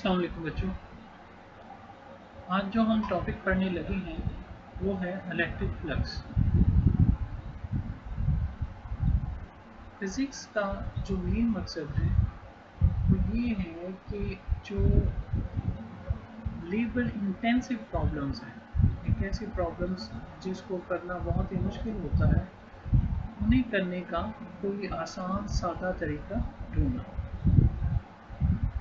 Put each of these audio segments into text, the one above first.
अस्सलाम वालेकुम बच्चों। आज जो हम टॉपिक पढ़ने लगे हैं वो है इलेक्ट्रिक फ्लक्स। फिज़िक्स का जो मेन मकसद है वो ये है कि जो लेबर इंटेंसिव प्रॉब्लम्स हैं, एक ऐसी प्रॉब्लम्स जिसको करना बहुत ही मुश्किल होता है, उन्हें करने का कोई आसान सादा तरीका ढूंढना।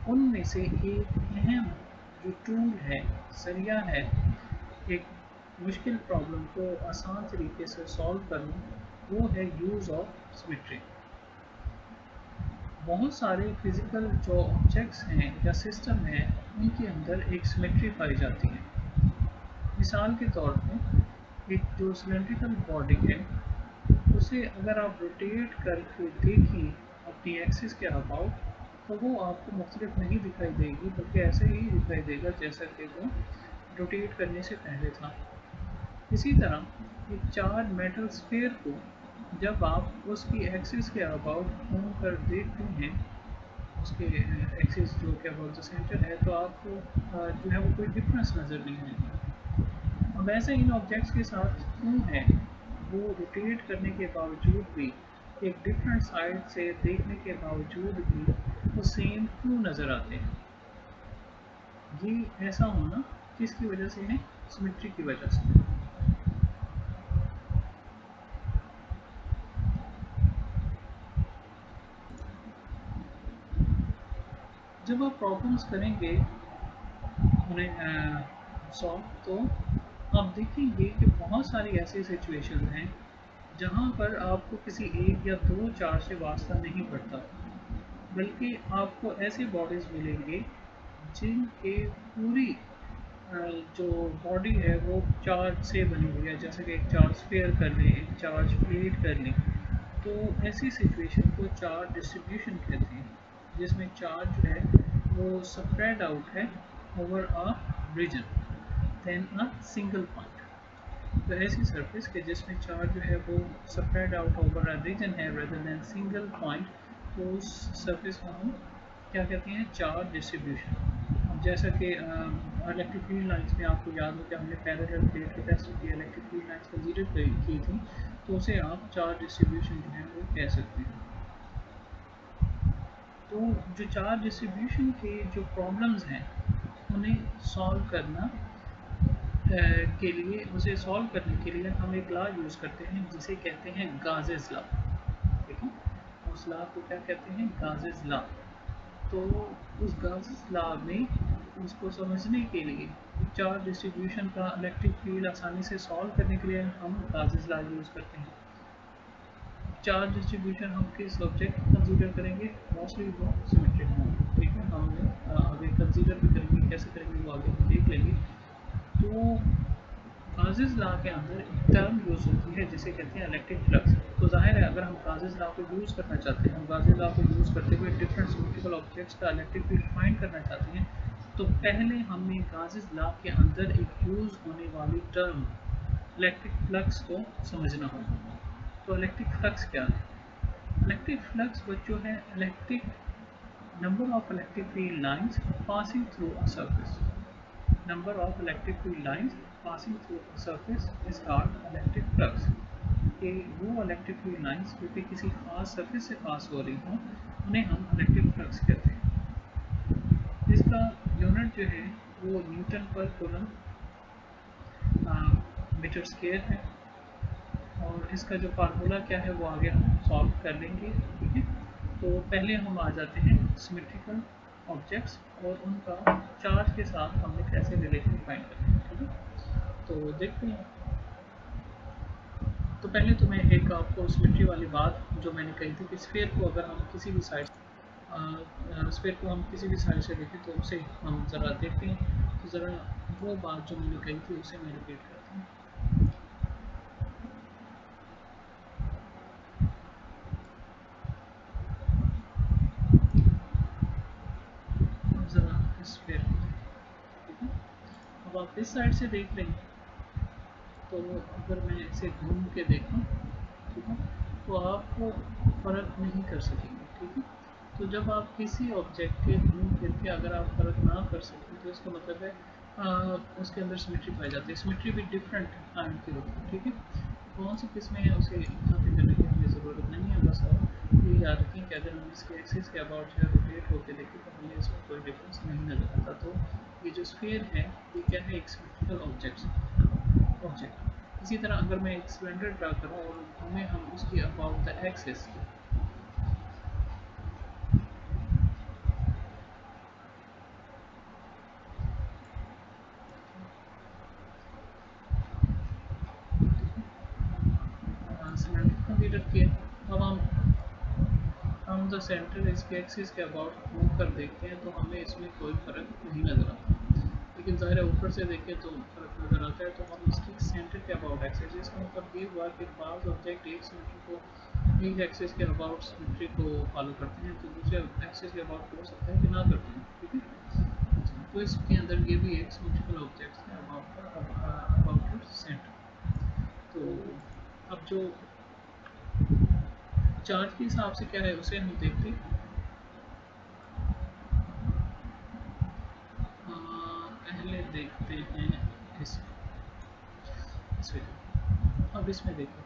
उनमें से एक अहम जो टूल है, जरिया है एक मुश्किल प्रॉब्लम को आसान तरीके से सॉल्व करना, वो है यूज़ ऑफ सिमेट्री। बहुत सारे फिज़िकल जो ऑब्जेक्ट्स हैं या सिस्टम हैं, उनके अंदर एक सिमेट्री पाई जाती है। मिसाल के तौर पे एक जो सिलेंड्रिकल बॉडी है, उसे अगर आप रोटेट करके देखें अपनी एक्सिस के अबाउट, तो वो आपको मुख्तलिफ नहीं दिखाई देगी, बल्कि ऐसे ही दिखाई देगा जैसा कि वो रोटेट करने से पहले था। इसी तरह एक चार्ज मेटल स्फीयर को जब आप उसकी एक्सिस के अबाउट घूम कर देखते हैं, उसके एक्सिस जो कि अबाउट द सेंटर है, तो आपको जो है वो कोई डिफरेंस नज़र नहीं आएगा। अब ऐसे इन ऑब्जेक्ट्स के साथ क्यों है, वो रोटेट करने के बावजूद भी, एक डिफरेंट साइड से देखने के बावजूद भी वो सेम क्यों नज़र आते हैं? ये ऐसा होना किसकी वजह से है? सिमेट्री की वजह से। जब आप प्रॉब्लम्स करेंगे उन्हें सॉल्व, तो आप देखेंगे कि बहुत सारी ऐसी सिचुएशन हैं जहाँ पर आपको किसी एक या दो चार्ज से वास्ता नहीं पड़ता, बल्कि आपको ऐसी बॉडीज़ मिलेंगी जिनके पूरी जो बॉडी है वो चार्ज से बनी हुई है। जैसे कि एक चार्ज स्फीयर कर लें, एक चार्ज प्लेट कर लें, तो ऐसी सिचुएशन को चार्ज डिस्ट्रीब्यूशन कहते हैं, जिसमें चार्ज जो है वो स्प्रेड आउट है over a region then a single point. तो ऐसी सरफेस के जिसमें चार्ज जो है वो spread out over a region है रेदर देन सिंगल पॉइंट, तो उस सरफेस को हम क्या कहते हैं? Charge distribution. अब जैसा कि इलेक्ट्रिक फील्ड लाइन्स में आपको याद हो कि हमने पैरेलल प्लेट के टेस्ट की इलेक्ट्रिक फील्ड लाइन्स कंसीडर की थी, तो उसे आप चार्ज डिस्ट्रीब्यूशन जो है वो कह सकते हैं। तो जो चार्ज डिस्ट्रीब्यूशन के जो प्रॉब्लम्स हैं, उन्हें सॉल्व करना के लिए उसे सॉल्व करने के लिए हम एक लॉ यूज़ करते हैं जिसे कहते हैं गाजेस लॉ। ठीक है, उस लॉ को क्या कहते हैं? Gauges law. तो उस गाजेस लॉ में उसको समझने के लिए, चार्ज डिस्ट्रीब्यूशन का इलेक्ट्रिक फील्ड आसानी से सॉल्व करने के लिए हम गाजेस लॉ यूज़ करते हैं। चार्ज डिस्ट्रीब्यूशन हम किस ऑब्जेक्ट को कंसीडर करेंगे? मोस्टली वो सिमेट्रिक होंगे। ठीक है, हम आगे कंसीडर भी करेंगे, कैसे करेंगे वो आगे हम देख लेंगे। तो गाजेस लॉ के अंदर एक टर्म यूज़ होती है जिसे कहते हैं इलेक्ट्रिक फ्लक्स। तो जाहिर है अगर हम गाजेस लॉ को यूज़ करना चाहते हैं, हम गाजेस लॉ को यूज़ करते हुए डिफरेंट सिमेट्रिकल ऑब्जेक्ट्स का इलेक्ट्रिक फील्ड फाइंड करना चाहते हैं, तो पहले हमें गाजेस लॉ के अंदर एक यूज़ होने वाली टर्म इलेक्ट्रिक फ्लक्स को समझना होगा। तो इलेक्ट्रिक फ्लक्स क्या है? इलेक्ट्रिक फ्लक्स बच्चों है electric number of electric field lines passing through a surface. number of electric field lines passing through a surface is called electric flux। कि वो इलेक्ट्रिक फील्ड लाइंस जो कि किसी खास सरफेस से पास हो रही हों, उन्हें हम इलेक्ट्रिक फ्लक्स कहते हैं। इसका यूनिट जो है वो न्यूटन पर कूलम मीटर स्क्वायर है, और इसका जो फार्मूला क्या है वो आगे हम सॉल्व कर लेंगे। ठीक है, तो पहले हम आ जाते हैं सिमेट्रिकल ऑब्जेक्ट्स और उनका चार्ज के साथ हमने कैसे रिलेशन फाइंड करना है। ठीक है, तो देखते हैं। तो पहले तो मैं एक आपको सिमेट्री वाली बात जो मैंने कही थी कि स्फीयर को अगर हम किसी भी साइड स्फीयर को हम किसी भी साइड से देखें तो उसे हम ज़रा देखते हैं। तो ज़रा वो बात जो मैंने कही थी उसे मैं रिपीट करता हूँ। ज़रा स्फीयर को देखें। ठीक है, अब आप इस साइड से देख रहे हैं, तो अगर मैं इसे घूम के देखूं, ठीक है, तो आप फ़र्क नहीं कर सकेंगे। ठीक है, तो जब आप किसी ऑब्जेक्ट के घूम फिर के अगर आप फर्क ना कर सकते तो इसका मतलब है उसके अंदर सिमेट्री पाई जाती है। सिमेट्री भी डिफरेंट काइंड की होती है, ठीक है। कौन सी किस्में हैं उसे यहाँ पे करने की हमें ज़रूरत नहीं है, बस आप ये याद रखें कि अगर हम इसके एक्सिस के अबाउट जो है रोटेट होकर देखें तो हमें इसमें कोई डिफरेंस नहीं नज़र आता। तो ये जो स्फीयर है ये क्या है, एक सिमेट्रिकल ऑब्जेक्ट। इसी तरह अगर मैं एक सिलेंडर ड्रा करूँ और हमें हम उसकी about the axis cylinder consider किया, अब हम द सेंटर इसके एक्सिस के अबाउट मूव कर देखते हैं तो हमें इसमें कोई फ़र्क नहीं नज़र आता। लेकिन ज़ाहिर है ऊपर से देखें तो फ़र्क नज़र आता है। तो हम इसकी सेंटर के अबाउट एक्सिस, इसका मतलब ये हुआ कि बाज़ ऑब्जेक्ट एक सिमेट्री को एक एक्सिस के अबाउट सिमेट्री को फॉलो करते हैं तो दूसरे एक्सिस के अबाउट हो सकता है कि ना करते हैं, ठीक है। तो इसके अंदर ये भी एक सिमेट्रिकल ऑब्जेक्ट है अबाउट सेंटर। तो अब जो चार्ज के हिसाब से क्या है उसे हम देखते हैं। पहले देखते हैं इस वीडियो। अब इसमें देखो,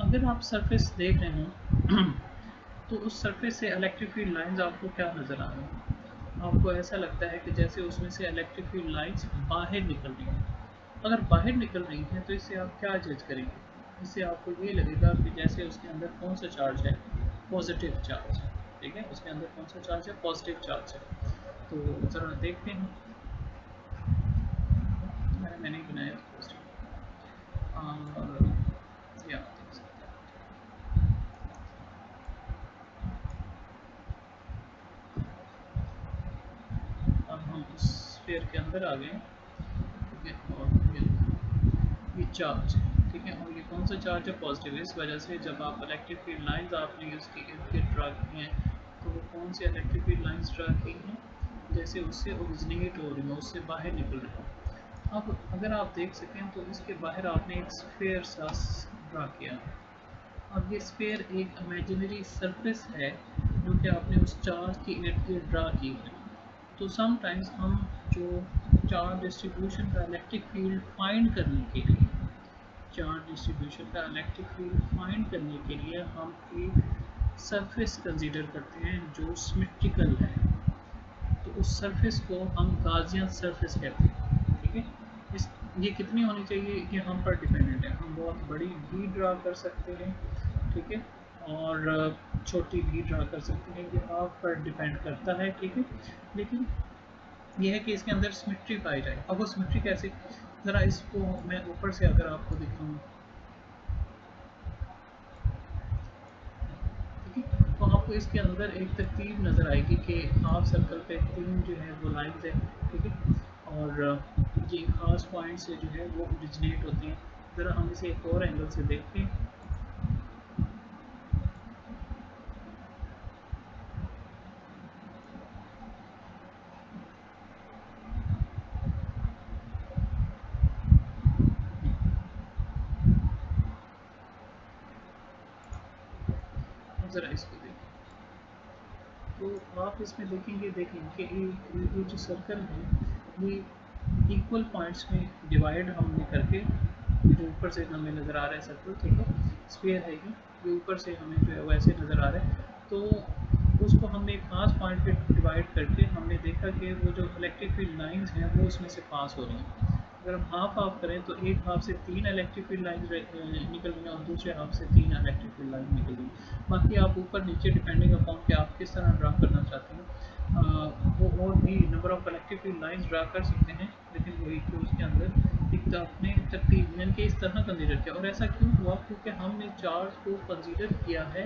अगर आप सरफेस देख रहे हो तो उस सरफेस से इलेक्ट्रिक फील्ड लाइंस आपको क्या नज़र आ रही हैं? आपको ऐसा लगता है कि जैसे उसमें से इलेक्ट्रिक फील्ड लाइंस बाहर निकल रही हैं। अगर बाहर निकल रही हैं तो इससे आप क्या जज करेंगे? इससे आपको ये लगेगा कि जैसे उसके अंदर कौन सा चार्ज है, पॉजिटिव चार्ज, ठीक है। उसके अंदर कौन सा चार्ज है, पॉजिटिव चार्ज है। तो ज़रा देखते हैं, मैंने नहीं बनाया पॉजिटिव और या देख सकते हैं। अब हम उस स्फीयर के अंदर आ गए, ठीक है। और ये चार्ज है, ठीक है। और ये कौन सा चार्ज है, पॉजिटिव। इस वजह से जब आप इलेक्ट्रिक फील्ड लाइंस आपने उसके इर्द गिर्द ड्रा की हैं तो वो कौन सी इलेक्ट्रिक फील्ड लाइंस ड्रा की हैं, जैसे उससे ओरिजिनेट हो रही हो, उससे बाहर निकल रही हो। अब अगर आप देख सकें तो इसके बाहर आपने एक स्फीयर सा ड्रा किया। अब ये स्फीयर एक इमेजिनरी सरफेस है जो कि आपने उस चार्ज के इर्द गिर्द ड्रा की है। तो समटाइम्स हम जो चार्ज डिस्ट्रीब्यूशन का इलेक्ट्रिक फील्ड फाइंड करने के लिए, चार्ज डिस्ट्रीब्यूशन का इलेक्ट्रिक फील्ड फाइंड करने के लिए हम एक सरफेस कंसीडर करते हैं जो सिमेट्रिकल है। तो उस सरफेस को हम गाजियन सरफेस कहते हैं, ठीक है। इस ये कितनी होनी चाहिए ये हम पर डिपेंडेंट है। हम बहुत बड़ी भी ड्रा कर सकते हैं, ठीक है, और छोटी भी ड्रा कर सकते हैं, ये आप पर डिपेंड करता है, ठीक है। लेकिन यह है कि इसके अंदर सिमेट्री पाई जाए। अब वो सिमेट्री कैसे, ज़रा इसको मैं ऊपर से अगर आपको दिखाऊँ, ठीक है। तो आपको इसके अंदर एक तरतीब नज़र आएगी कि हाफ सर्कल पे 3 जो है वो लाइंस है, ठीक है। और ये खास पॉइंट से जो है वो ओरिजिनेट होती हैं। ज़रा हम इसे एक और एंगल से देखते हैं। ज़रा इसको देखें तो आप इसमें देखेंगे कि ये जो सर्कल है ये इक्वल पॉइंट्स में डिवाइड हमने करके, जो ऊपर से हमें नज़र आ रहा है सर्कल, ठीक है, स्फीयर है ये ऊपर से हमें जो है वैसे नज़र आ रहा है। तो उसको हमने एक खास पॉइंट पे डिवाइड करके हमने देखा कि वो जो इलेक्ट्रिक फील्ड लाइंस हैं वो उसमें से पास हो रही हैं। अगर हम हाफ हाफ करें तो एक हाफ से 3 इलेक्ट्रिक फील्ड लाइन निकल रही हैं और दूसरे हाफ से 3 इलेक्ट्रिक फील्ड लाइन निकल रही हैं। बाकी आप ऊपर नीचे डिपेंडिंग अपॉन कि आप किस तरह ड्रा करना चाहते हैं, वो और भी number of electric field lines draw कर सकते हैं। लेकिन वही कि उसके अंदर एक अपने तरतीब यानी कि इस तरह कंसीडर किया। और ऐसा क्यों हुआ, क्योंकि हमने चार्ज को कंसीडर किया है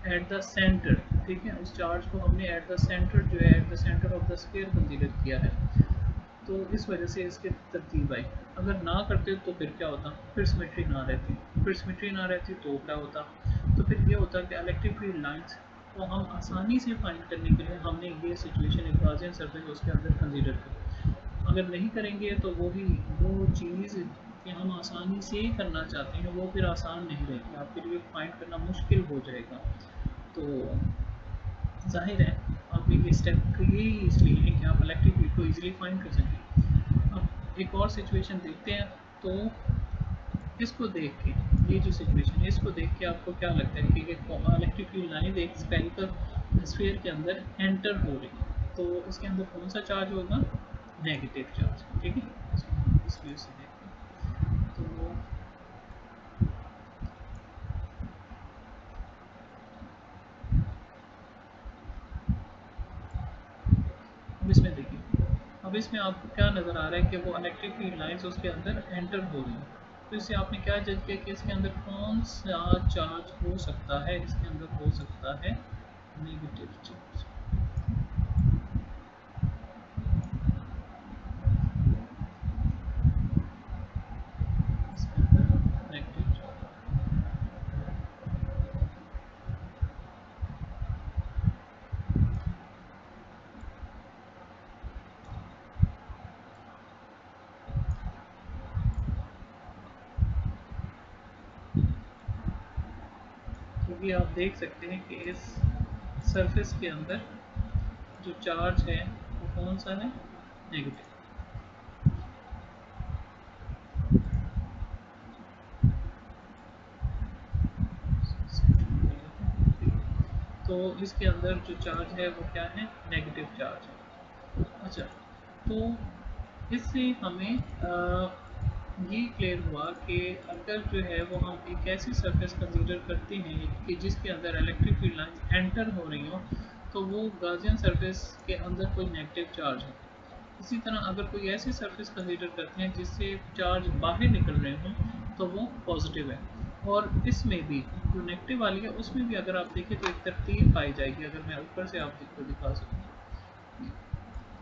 एट द सेंटर, ठीक है। उस चार्ज को हमने एट द सेंटर जो है at the centre of the sphere consider किया है। तो इस वजह से इसके तरतीब आई। अगर ना करते तो फिर क्या होता, फिर सिमेट्री ना रहती, फिर सिमेट्री ना रहती तो क्या होता, तो फिर ये होता कि इलेक्ट्रिक फील्ड लाइंस को हम आसानी से फाइंड करने के लिए हमने ये सिचुएशन एक गाजियन सरफेस उसके अंदर कंसीडर की। अगर नहीं करेंगे तो वो चीज़ कि हम आसानी से करना चाहते हैं वो फिर आसान नहीं रहेगी, आपके लिए फाइंड करना मुश्किल हो जाएगा। तो जाहिर है आप ये स्टेप ये इसलिए है कि आप इलेक्ट्रिक फील्ड को इजीली फाइंड कर सकें। अब एक और सिचुएशन देखते हैं। तो इसको देख के, ये जो सिचुएशन है इसको देख के आपको क्या लगता है कि एक इलेक्ट्रिक फील्ड लाइन एक स्फेरिकल स्फीयर के अंदर एंटर हो रही है, तो इसके अंदर कौन सा चार्ज होगा? Negative charge. ठीक है, इस व्यू से देखते हैं। तो अब इसमें देखिए, अब इसमें आपको क्या नज़र आ रहा है कि वो इलेक्ट्रिक फील्ड लाइंस उसके अंदर एंटर हो रही हैं। तो इससे आपने क्या जज किया कि इसके अंदर कौन सा चार्ज हो सकता है? इसके अंदर हो सकता है नेगेटिव चार्ज। इसके अंदर नेगेटिव चार्ज, क्योंकि आप देख सकते हैं कि इस सरफेस के अंदर जो चार्ज है वो कौन सा है? नेगेटिव। तो इसके अंदर जो चार्ज है वो क्या है? नेगेटिव चार्ज है। अच्छा, तो इससे हमें ये क्लियर हुआ कि अगर जो है वो हम एक ऐसी सरफेस कंसीडर करते हैं कि जिसके अंदर इलेक्ट्रिक फील्ड लाइंस एंटर हो रही हो, तो वो गाजियन सरफेस के अंदर कोई नेगेटिव चार्ज है। इसी तरह अगर कोई ऐसी सरफेस कंसीडर करते हैं जिससे चार्ज बाहर निकल रहे हों, तो वो पॉजिटिव है। और इसमें भी जो नेगेटिव वाली है उसमें भी अगर आप देखें तो एक तरतीब पाई जाएगी। अगर मैं ऊपर से आपको दिखा सकूँ,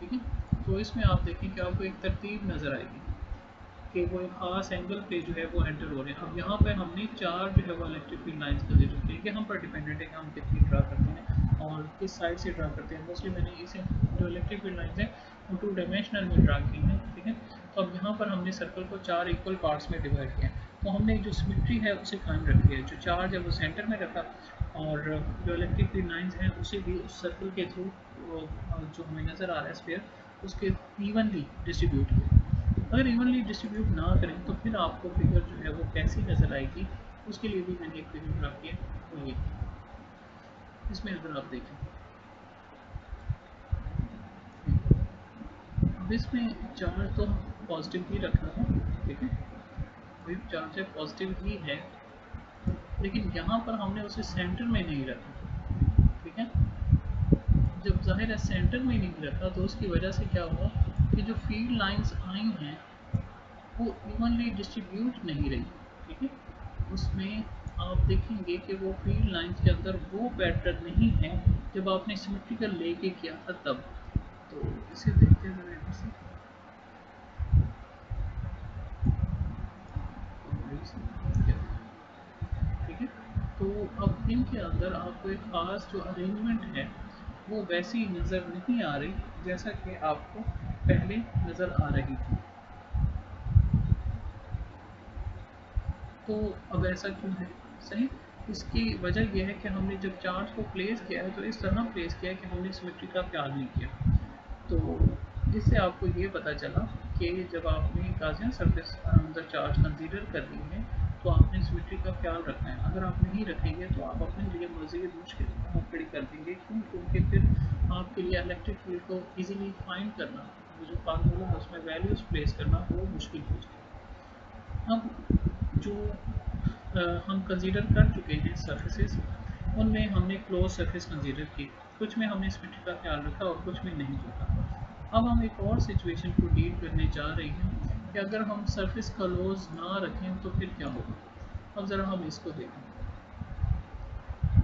ठीक है, तो इसमें आप देखें कि आपको एक तरतीब नज़र आएगी कि वो एक ख़ास एंगल पे जो है वो एंटर हो रहे हैं। अब यहाँ पे हमने चार जो है वो इलेक्ट्रिक फील्ड लाइंस कंसीडर की, ये हम पर डिपेंडेंट है कि हम कितनी ड्रा करते हैं और किस साइड से ड्रा करते हैं। मोस्टली मैंने इसे जो इलेक्ट्रिक फील्ड लाइंस हैं वो 2 डायमेंशनल में ड्रा की हैं। ठीक है, तो अब यहाँ पर हमने सर्कल को 4 इक्वल पार्ट्स में डिवाइड किया है। तो हमने जो सिमेट्री है उसे कायम रखी है, जो चार्ज है वो सेंटर में रखा और जो इलेक्ट्रिक फील्ड लाइंस हैं उसे भी उस सर्कल के थ्रू जो हमें नज़र आ रहा है स्फीयर, उसके इवनली डिस्ट्रीब्यूट किया। अगर इवनली डिस्ट्रीब्यूट ना करें तो फिर आपको फिगर जो है वो कैसी नज़र आएगी, उसके लिए भी मैंने एक फिगर ड्रा किया वो ये। इसमें अगर आप देखें, अब इसमें चार्ज तो पॉजिटिव ही रखना है। ठीक है, वही चार्ज है, पॉजिटिव ही है, लेकिन यहाँ पर हमने उसे सेंटर में नहीं रखा। ठीक है, जब जाहिर है सेंटर में नहीं रखा तो उसकी वजह से क्या हुआ कि जो फील्ड लाइंस आई हैं वो इवनली डिस्ट्रीब्यूट नहीं रही। ठीक है, उसमें आप देखेंगे कि वो फील्ड लाइंस के अंदर वो पैटर्न नहीं है जब आपने सिमेट्रिकल लेके किया था तब। तो इसे देखते हुए यहाँ से, ठीक है, तो अब इनके अंदर आपको एक खास जो अरेंजमेंट है वो वैसी नज़र नहीं आ रही जैसा कि आपको पहले नज़र आ रही थी। तो अब ऐसा क्यों है? सही, इसकी वजह यह है कि हमने जब चार्ज को प्लेस किया है तो इस तरह प्लेस किया है कि हमने सिमेट्री का ख्याल नहीं किया। तो इससे आपको ये पता चला कि जब आपने गाजियन सरफेस अंदर चार्ज कंसीडर कर ली है तो आपने सिमेट्री का ख्याल रखना है। अगर आप नहीं रखेंगे तो आप अपने लिए मज़ीद मुश्किल खड़ी कर देंगे, क्यों? क्योंकि फिर आपके लिए इलेक्ट्रिक फील्ड को ईजिली फाइंड करना, वो जो फार्मूला है उसमें वैल्यूज़ प्लेस करना वो मुश्किल हो जाएगा। अब जो हम कंसीडर कर चुके हैं सर्फेसेस, उनमें हमने क्लोज सरफेस कंसीडर की, कुछ में हमने सिमेट्री का ख्याल रखा और कुछ में नहीं रखा। अब हम एक और सिचुएशन को डील करने जा रहे हैं कि अगर हम सरफेस क्लोज ना रखें तो फिर क्या होगा। अब ज़रा हम इसको देखें।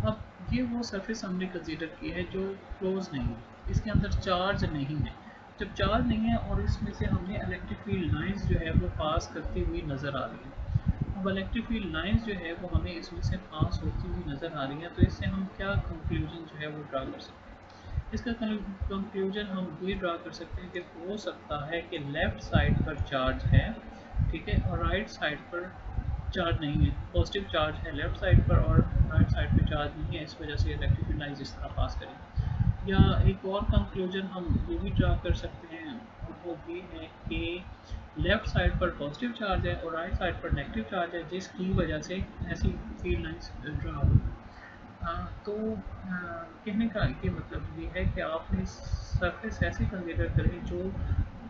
अब ये वो सरफेस हमने कंसीडर की है जो क्लोज नहीं है, इसके अंदर चार्ज नहीं है। जब चार्ज नहीं है और इसमें से हमने इलेक्ट्रिक फील्ड लाइंस जो है वो पास करती हुई नज़र आ रही है। अब इलेक्ट्रिक फील्ड लाइंस जो है वो हमें इसमें से पास होती हुई नज़र आ रही है, तो इससे हम क्या कंक्लूजन जो है वो ड्रा कर सकते हैं? इसका कंक्लूजन हम ये ड्रा कर सकते हैं कि हो सकता है कि लेफ़्ट साइड पर चार्ज है, ठीक है, और राइट साइड पर चार्ज नहीं है। पॉजिटिव चार्ज है लेफ्ट साइड पर और राइट साइड पे चार्ज नहीं है, इस वजह से इलेक्ट्रिक फील्ड लाइंस इस तरह पास करें। या एक और कंक्लूजन हम ये भी ड्रा कर सकते हैं, और वो ये है कि लेफ्ट साइड पर पॉजिटिव चार्ज है और राइट साइड पर नेगेटिव चार्ज है, जिसकी वजह से ऐसी फील्ड लाइंस ड्रा हुई। तो कहने का ये मतलब ये है कि आपने सरफेस ऐसे कंसीडर करें जो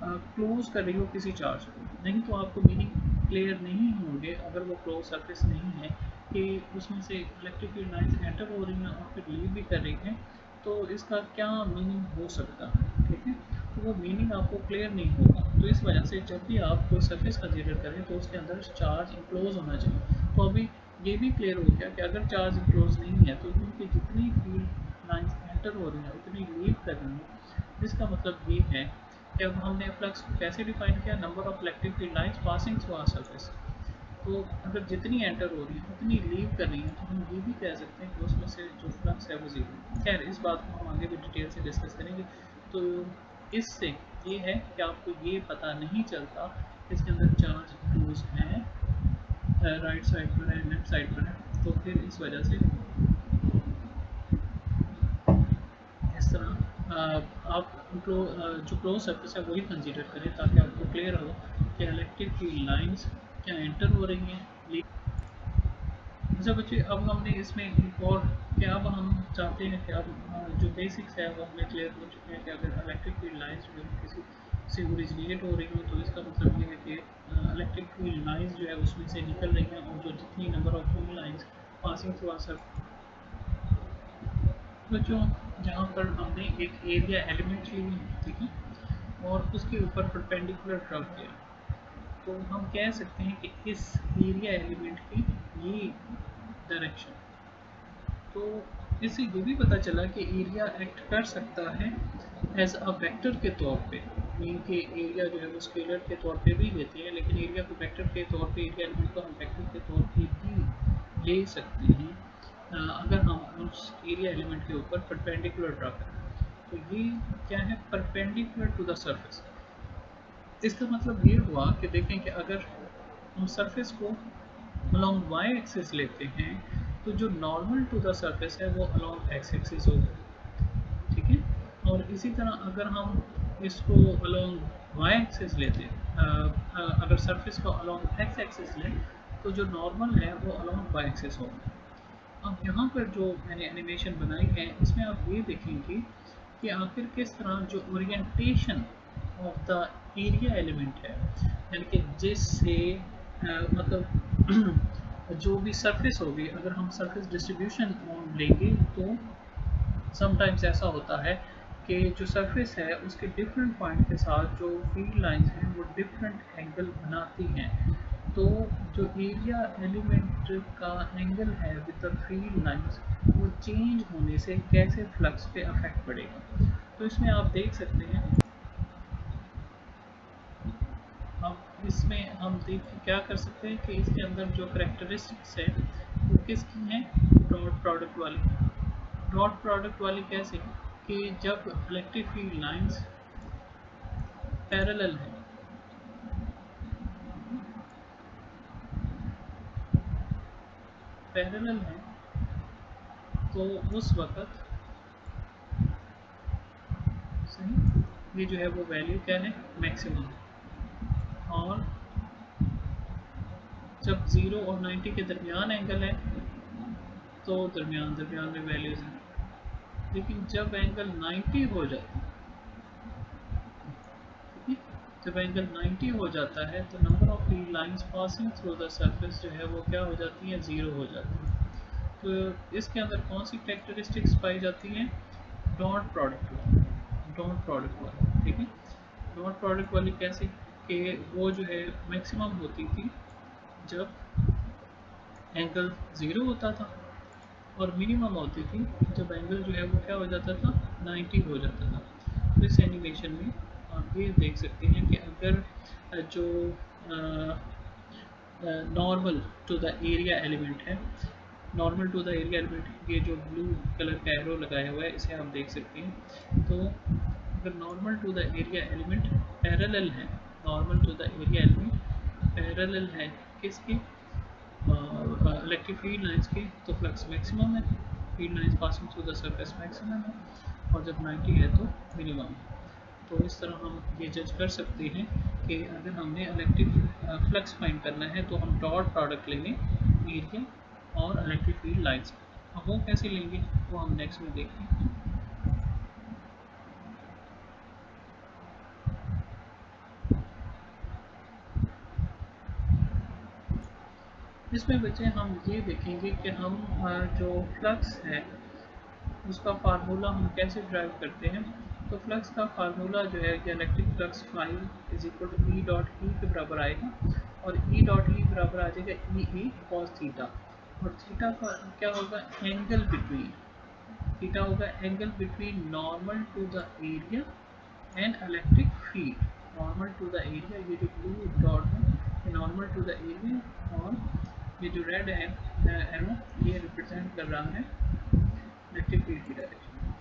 क्लोज कर रही हो किसी चार्ज को, नहीं तो आपको मीनिंग क्लियर नहीं होंगे अगर वो क्लोज सरफेस नहीं है कि उसमें से इलेक्ट्रिक फील्ड लाइंस एंटर हो रही हैं और फिर लीव भी कर रही हैं, तो इसका क्या मीनिंग हो सकता है, ठीक है। तो वो मीनिंग आपको क्लियर नहीं होगा, तो इस वजह से जब भी आप कोई सरफेस कंसीडर करें तो उसके अंदर चार्ज इंक्लोज होना चाहिए। तो अभी ये भी क्लियर हो गया कि अगर चार्ज इंक्लोज नहीं है तो उनकी जितनी फील्ड लाइंस एंटर हो रही हैं उतनी लीव कर रही हैं, जिसका मतलब ये है कि अब हमने फ्लक्स को कैसे डिफाइन किया, number of electric field lines passing through our surface. तो अगर जितनी एंटर हो रही है उतनी लीव कर रही है, तो हम ये भी कह सकते हैं कि उसमें से जो फ्लक्स है वो जीरो। खैर इस बात को हम आगे भी डिटेल से डिस्कस करेंगे। तो इससे ये है कि आपको ये पता नहीं चलता इसके अंदर चार्ज क्लोज है, राइट साइड पर है, लेफ्ट साइड पर है, तो फिर इस वजह से इस तरह आप जो क्लोज सरफेस है वही कंसीडर करें, ताकि आपको क्लियर हो कि इलेक्ट्रिक फील्ड लाइंस क्या एंटर हो रही हैं। अच्छा बच्चे, अब हमने इसमें एक और, क्या अब हम चाहते हैं कि अब जो बेसिक्स है वो हमें क्लियर हो चुके हैं कि अगर इलेक्ट्रिक फील्ड लाइंस जो है किसी से ओरिजिनेट हो रही हो, तो इसका मतलब ये है कि इलेक्ट्रिक फील्ड लाइंस जो है उसमें से निकल रही हैं, और जो जितनी number of field lines passing through are बच्चों, जहाँ पर हमने एक एरिया एलिमेंट ली, ठीक है, और उसके ऊपर परपेंडिकुलर ड्रा किया, तो हम कह सकते हैं कि इस एरिया एलिमेंट की ये डायरेक्शन, तो इससे ये भी पता चला कि एरिया एक्ट कर सकता है एज अ वेक्टर के तौर पे। मीन कि एरिया जो है वो स्केलर के तौर पे भी लेते हैं, लेकिन एरिया को वेक्टर के तौर पे, एरिया एलिमेंट को हम वेक्टर के तौर पे भी ले सकते हैं, अगर हम उस एरिया एलिमेंट के ऊपर परपेंडिकुलर ड्रा करें। तो ये क्या है, परपेंडिकुलर टू द सरफेस। इसका मतलब ये हुआ कि देखें कि अगर हम सरफेस को अलोंग वाई एक्सिस लेते हैं, तो जो नॉर्मल टू द सरफेस है वो अलोंग एक्स एक्सिस होगा, ठीक है। और इसी तरह अगर हम इसको अलोंग वाई एक्सिस लेते हैं, अगर सरफेस को अलोंग एक्स एक्सिस लें, तो जो नॉर्मल है वो अलोंग वाई एक्सिस होगा। अब यहाँ पर जो मैंने एनिमेशन बनाई है इसमें आप ये देखेंगे कि आखिर किस तरह जो orientation of the area element है, यानी कि जिससे मतलब जो भी सरफेस होगी, अगर हम सरफेस डिस्ट्रीब्यूशन लेंगे तो समटाइम्स ऐसा होता है कि जो सरफेस है उसके डिफरेंट पॉइंट के साथ जो फील्ड लाइंस हैं वो डिफरेंट एंगल बनाती हैं। तो जो एरिया एलिमेंट का एंगल है विद द फील्ड लाइंस, वो चेंज होने से कैसे फ्लक्स पे अफेक्ट पड़ेगा। तो इसमें आप देख सकते हैं, अब इसमें हम देख क्या कर सकते हैं कि इसके अंदर जो करेक्टरिस्टिक्स है वो किसकी हैं, डॉट प्रोडक्ट वाली। डॉट प्रोडक्ट वाली कैसे, कि जब इलेक्ट्रिक फील्ड लाइंस पैरेलल है, पैरेलल है, तो उस वक्त सही ये जो है वो वैल्यू क्या है, मैक्सिमम। और जब 0 और 90 के दरमियान एंगल है तो दरमियान दरमियान में वैल्यूज हैं, लेकिन जब एंगल 90 हो जाता है, ठीक है, जब एंगल 90 हो जाता है तो number of field lines passing through the surface जो है वो क्या हो जाती है, ज़ीरो हो जाती है। तो इसके अंदर कौन सी कैरेक्टरिस्टिक्स पाई जाती हैं, डॉट प्रोडक्ट वाली, डॉट प्रोडक्ट वाली, ठीक है। डॉट प्रोडक्ट वाली कैसे, कि वो जो है मैक्सिमम होती थी जब एंगल ज़ीरो होता था, और मिनिमम होती थी जब एंगल जो है वो क्या हो जाता था, 90 हो जाता था। तो इस एनिमेशन में आप ये देख सकते हैं कि अगर जो normal to the area element है, normal to the area element, ये जो ब्लू कलर का एरो लगाया हुआ है इसे आप देख सकते हैं। तो अगर normal to the area element parallel है, normal to the area element parallel है किसके, इलेक्ट्रिक फील्ड लाइंस के, तो फ्लक्स मैक्सिमम है, field lines passing through the surface maximum है। और जब 90 है तो मिनिमम है। तो इस तरह हम ये जज कर सकते हैं कि अगर हमने इलेक्ट्रिक फ्लक्स फाइंड करना है तो हम डॉट प्रोडक्ट लेंगे एरिया और इलेक्ट्रिक फील्ड लाइन्स। अब वो कैसे लेंगे वो हम नेक्स्ट में देखेंगे। इसमें बच्चे हम ये देखेंगे कि हम जो फ्लक्स है उसका फार्मूला हम कैसे ड्राइव करते हैं। तो फ्लक्स का फार्मूला जो है कि electric flux phi is equal to E dot E के बराबर आएगा और ई डॉट ई बराबर आ जाएगा ई ए कॉस थीटा। और थीटा का क्या होगा एंगल बिटवीन, थीटा होगा angle between normal to the area and electric field. Normal to the area, ये जो ब्लू डॉट है नॉर्मल टू द एरिया और ये जो रेड है एरो ये रिप्रेजेंट कर रहा है इलेक्ट्रिक फील्ड की डायरेक्शन।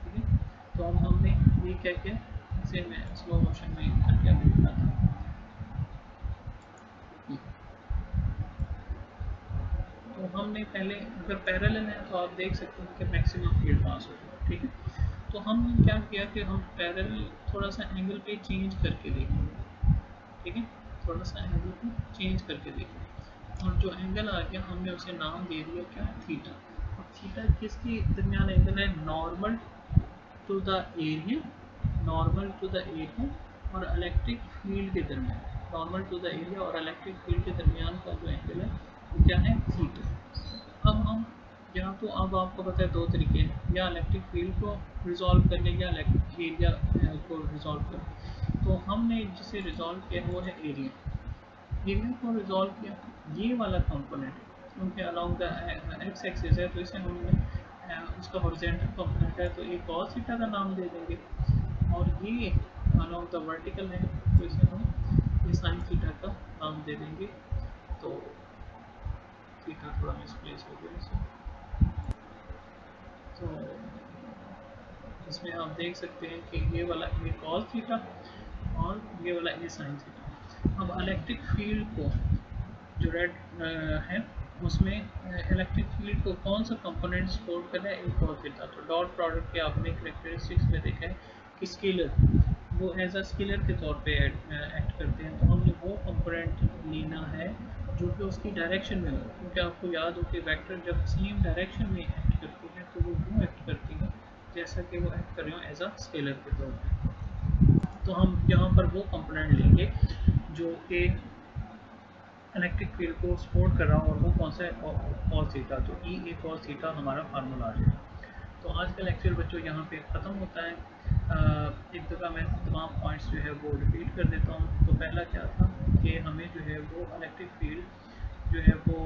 ठीक है, तो अब हमने ये क्या किया, इसे मैं स्लो मोशन में करके आपको दिखाता हूँ। तो हमने पहले अगर पैरेलल है तो आप देख सकते हैं कि मैक्सिमम फील्ड पास होगा। ठीक है, तो हमने क्या किया कि हम पैरेलल थोड़ा सा एंगल पे चेंज करके देखेंगे। ठीक है, थोड़ा सा एंगल को चेंज करके देखें और जो एंगल आ गया हमने उसे नाम दे दिया क्या थीटा। और थीटा किसके दरमियान एंगल है, normal to the area, normal to the area और इलेक्ट्रिक फील्ड के दरमियान, नॉर्मल टू द एरिया और इलेक्ट्रिक फील्ड के दरमियान का जो एंगल है वो क्या है थीटा। अब हम यहाँ तो अब आपको पता है दो तरीके हैं, या इलेक्ट्रिक फील्ड को रिजॉल्व करने या इलेक्ट्रिक एरिया को रिजॉल्व करने। तो हमने जिसे रिजॉल्व किया वो है एरिया। एरिया को रिजॉल्व किया, ये वाला कंपोनेंट क्योंकि अलोंग द एक्स एक्सिस है तो इसे हमने उसका हॉरिजॉन्टल कंपोनेंट है तो एक cos थीटा का नाम दे देंगे और ये अलोंग द वर्टिकल है तो इसे हम ये sin थीटा का नाम दे देंगे। तो थीटा थोड़ा मिसप्लेस हो गया इसे, तो इसमें आप देख सकते हैं कि ये वाला ये cos थीटा और ये वाला ये sin थीटा। अब इलेक्ट्रिक फील्ड को जो रेड है उसमें इलेक्ट्रिक फील्ड को कौन सा कंपोनेंट सपोर्ट कर रहा है, एक और थीटा। तो डॉट प्रोडक्ट के आपने करेक्टरिस्टिक्स में देखा है कि स्केलर वो एज अ स्केलर के तौर पे एक्ट करते हैं। तो हमने वो कंपोनेंट लेना है जो कि उसकी डायरेक्शन में हो, क्योंकि आपको याद हो कि वेक्टर जब सेम डायरेक्शन में एक्ट करती है तो वो एक्ट करती है जैसा कि वो एक्ट कर रहे हो एज अ स्केलर के तौर पे। तो हम यहाँ पर वो कंपोनेंट लेंगे जो कि इलेक्ट्रिक फील्ड को सपोर्ट कर रहा हूँ और वो कौन सा है कॉस थीटा। तो ई ए कॉस थीटा हमारा फार्मूला आ जाएगा। तो आज का लेक्चर बच्चों यहाँ पे ख़त्म होता है। एक दफ़ा मैं तमाम पॉइंट्स जो है वो रिपीट कर देता हूँ। तो पहला क्या था कि हमें जो है वो इलेक्ट्रिक फील्ड जो है वो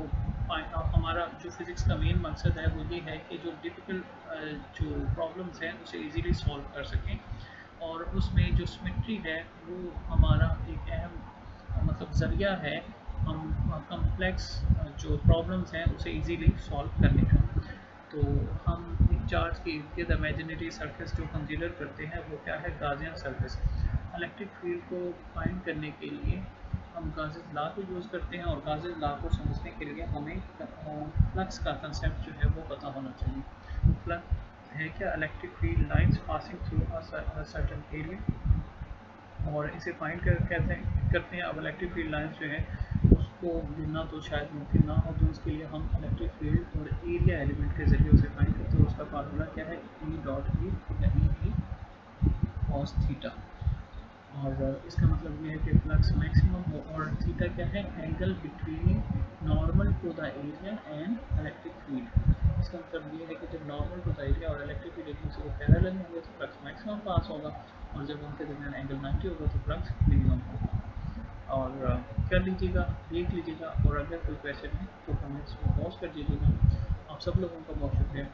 हमारा जो फिज़िक्स का मेन मकसद है वो ये है कि जो डिफ़िकल्ट जो प्रॉब्लम्स हैं उसे इजीली सॉल्व कर सकें और उसमें जो सिमेट्री है वो हमारा एक अहम मतलब ज़रिया है हम कम्प्लेक्स जो प्रॉब्लम्स हैं उसे इजीली सॉल्व करने का। तो हम एक चार्ज के इर्द गिर्द इमेजिनरी सर्फेस जो कंसीडर करते हैं वो क्या है गाजियन सर्फेस। इलेक्ट्रिक फील्ड को फाइंड करने के लिए हम गाजिस लॉ को यूज़ करते हैं और गाजिस लॉ को समझने के लिए हमें फ्लक्स का कंसेप्ट जो है वो पता होना चाहिए। फ्लक्स है क्या, electric field lines passing through a certain area और इसे फाइंड करते हैं। अब इलेक्ट्रिक फील्ड लाइंस जो है उसको गिनना तो शायद मुमकिन ना हो, तो इसके लिए हम इलेक्ट्रिक फील्ड और एरिया एलिमेंट के जरिए उसे फाइंड करते हैं। उसका फार्मूला क्या है, ई डॉट ई या ई ई कॉस थीटा। और इसका मतलब ये है कि फ्लक्स मैक्सिमम हो और थीटा क्या है, angle between normal to the area and electric field. इसका मतलब ये है कि जब नॉर्मल टू द एरिया और इलेक्ट्रिक फील्ड एक दूसरे को पैरेलल होंगे तो फ्लक्स मैक्सिमम पास होगा और जब उनके दरमियान एंगल 90 होगा तो फ्लक्स मिनिमम होगा। और कर लीजिएगा, देख लीजिएगा और अगर कोई क्वेश्चन है तो कमेंट्स में पोस्ट कर दीजिएगा। आप सब लोगों का बहुत शुक्रिया।